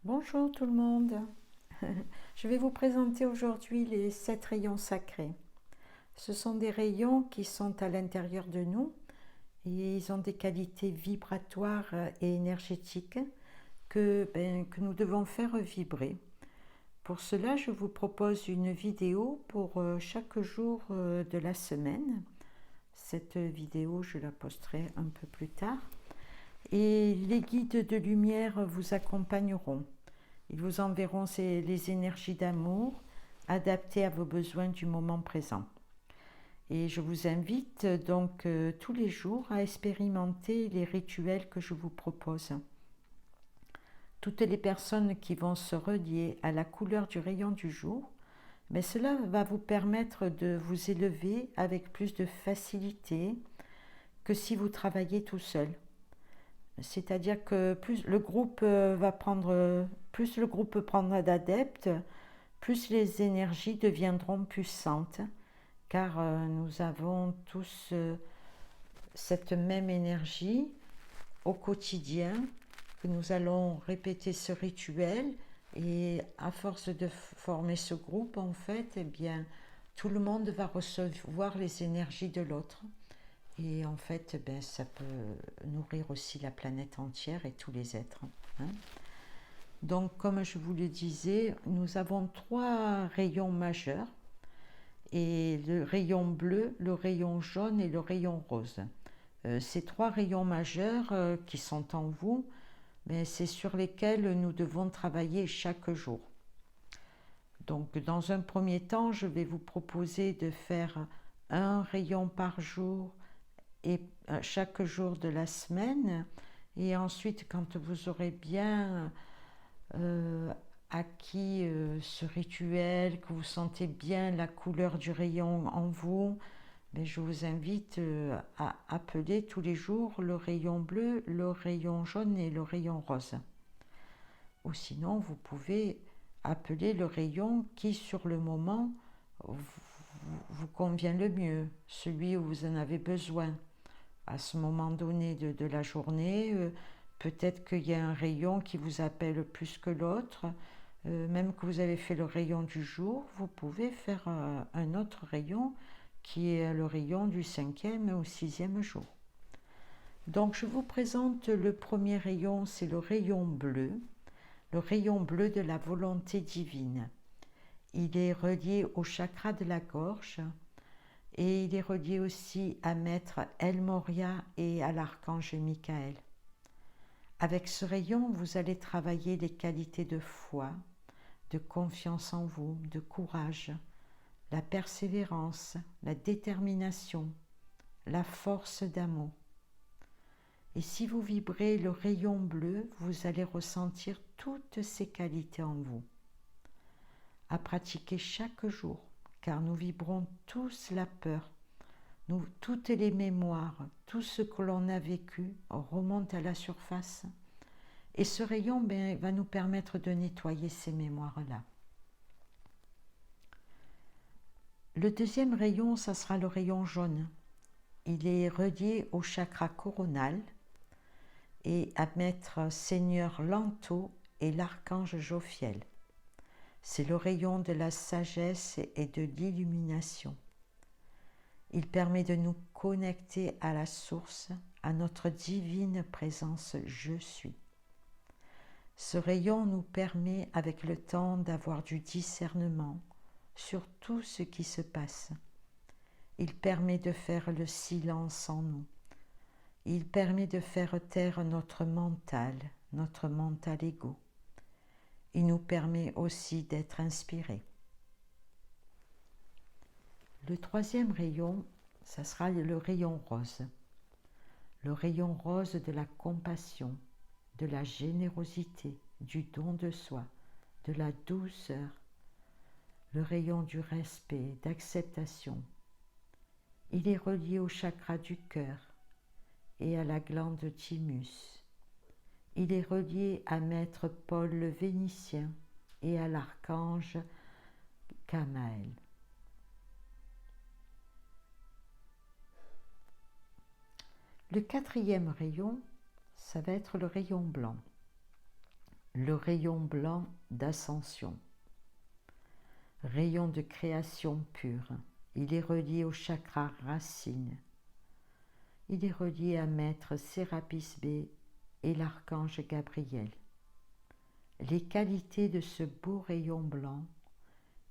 Bonjour tout le monde. Je vais vous présenter aujourd'hui les 7 rayons sacrés. Ce sont des rayons qui sont à l'intérieur de nous et ils ont des qualités vibratoires et énergétiques que nous devons faire vibrer. Pour cela, je vous propose une vidéo pour chaque jour de la semaine. Cette vidéo, je la posterai un peu plus tard. Et les guides de lumière vous accompagneront. Ils vous enverront les énergies d'amour adaptées à vos besoins du moment présent. Et je vous invite donc tous les jours à expérimenter les rituels que je vous propose. Toutes les personnes qui vont se relier à la couleur du rayon du jour, mais cela va vous permettre de vous élever avec plus de facilité que si vous travaillez tout seul. C'est-à-dire que plus le groupe prendra d'adeptes, plus les énergies deviendront puissantes, car nous avons tous cette même énergie au quotidien, que nous allons répéter ce rituel, et à force de former ce groupe, en fait, eh bien, tout le monde va recevoir les énergies de l'autre. Et en fait, ça peut nourrir aussi la planète entière et tous les êtres, hein. Donc, comme je vous le disais, nous avons 3 rayons majeurs, et le rayon bleu, le rayon jaune et le rayon rose. Ces 3 rayons majeurs qui sont en vous, c'est sur lesquels nous devons travailler chaque jour. Donc, dans un premier temps, je vais vous proposer de faire un rayon par jour et chaque jour de la semaine. Et ensuite, quand vous aurez bien acquis ce rituel, que vous sentez bien la couleur du rayon en vous, je vous invite à appeler tous les jours le rayon bleu, le rayon jaune et le rayon rose. Ou sinon, vous pouvez appeler le rayon qui, sur le moment, vous convient le mieux, celui où vous en avez besoin. À ce moment donné de la journée, peut-être qu'il y a un rayon qui vous appelle plus que l'autre. Même que vous avez fait le rayon du jour, vous pouvez faire un autre rayon qui est le rayon du 5e ou 6e jour. Donc je vous présente le premier rayon, c'est le rayon bleu de la volonté divine. Il est relié au chakra de la gorge et il est relié aussi à Maître El Moria et à l'archange Michael. Avec ce rayon, vous allez travailler les qualités de foi, de confiance en vous, de courage, la persévérance, la détermination, la force d'amour. Et si vous vibrez le rayon bleu, vous allez ressentir toutes ces qualités en vous. À pratiquer chaque jour, car nous vibrons tous la peur. Toutes les mémoires, tout ce que l'on a vécu remonte à la surface. Et ce rayon va nous permettre de nettoyer ces mémoires-là. Le deuxième rayon, ça sera le rayon jaune. Il est relié au chakra coronal et à Maître Seigneur Lanto et l'archange Jophiel. C'est le rayon de la sagesse et de l'illumination. Il permet de nous connecter à la source, à notre divine présence Je suis. Ce rayon nous permet avec le temps d'avoir du discernement sur tout ce qui se passe. Il permet de faire le silence en nous. Il permet de faire taire notre mental ego. Il nous permet aussi d'être inspirés. Le troisième rayon, ça sera le rayon rose. Le rayon rose de la compassion, de la générosité, du don de soi, de la douceur. Le rayon du respect, d'acceptation. Il est relié au chakra du cœur et à la glande thymus. Il est relié à Maître Paul le Vénitien et à l'archange Kamaël. Le quatrième rayon, ça va être le rayon blanc. le rayon blanc d'ascension, rayon de création pure. Il est relié au chakra racine. Il est relié à Maître Sérapis Bey et l'archange Gabriel. Les qualités de ce beau rayon blanc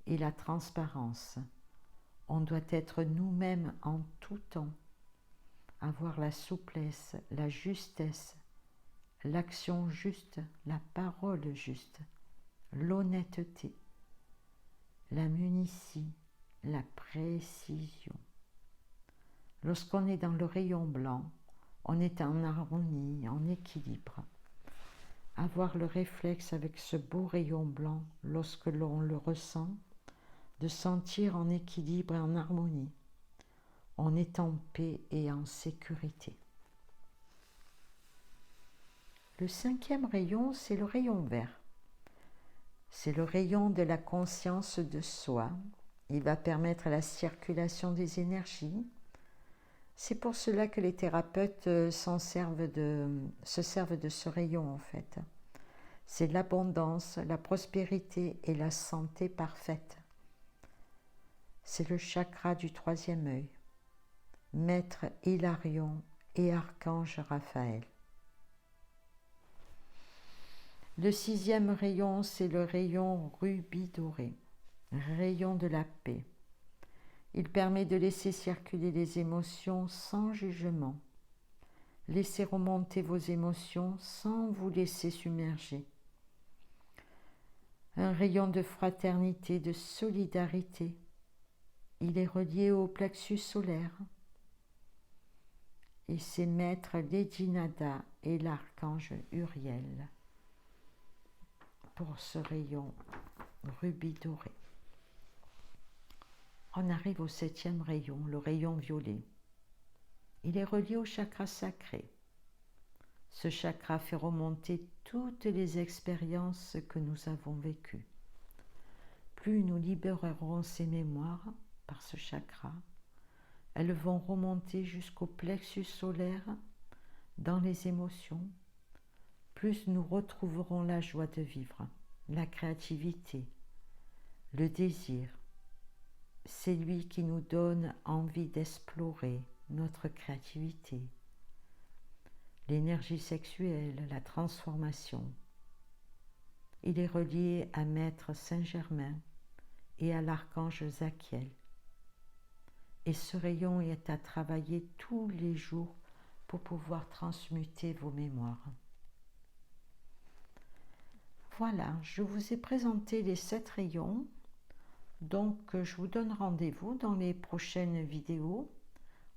et la transparence. On doit être nous-mêmes en tout temps, avoir la souplesse, la justesse, l'action juste, la parole juste, l'honnêteté, la munitie, la précision. Lorsqu'on est dans le rayon blanc, on est en harmonie, en équilibre. Avoir le réflexe avec ce beau rayon blanc, lorsque l'on le ressent, de sentir en équilibre et en harmonie. On est en paix et en sécurité. Le 5e rayon, c'est le rayon vert. C'est le rayon de la conscience de soi. Il va permettre la circulation des énergies. C'est pour cela que les thérapeutes se servent de ce rayon en fait. C'est l'abondance, la prospérité et la santé parfaite. C'est le chakra du 3e œil. Maître Hilarion et Archange Raphaël. Le 6e rayon, c'est le rayon rubis doré, rayon de la paix. Il permet de laisser circuler les émotions sans jugement. Laissez remonter vos émotions sans vous laisser submerger. Un rayon de fraternité, de solidarité. Il est relié au plexus solaire. Et c'est Maître Lady Nada et l'archange Uriel pour ce rayon rubis doré. On arrive au 7e rayon, le rayon violet. Il est relié au chakra sacré. Ce chakra fait remonter toutes les expériences que nous avons vécues. Plus nous libérerons ces mémoires par ce chakra, elles vont remonter jusqu'au plexus solaire dans les émotions. Plus nous retrouverons la joie de vivre, la créativité, le désir. C'est lui qui nous donne envie d'explorer notre créativité, l'énergie sexuelle, la transformation. Il est relié à Maître Saint-Germain et à l'archange Zachiel. Et ce rayon est à travailler tous les jours pour pouvoir transmuter vos mémoires. Voilà, je vous ai présenté les 7 rayons. Donc, je vous donne rendez-vous dans les prochaines vidéos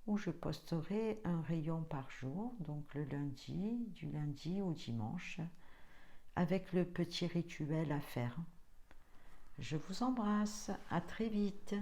où je posterai un rayon par jour, donc le lundi, du lundi au dimanche, avec le petit rituel à faire. Je vous embrasse, à très vite.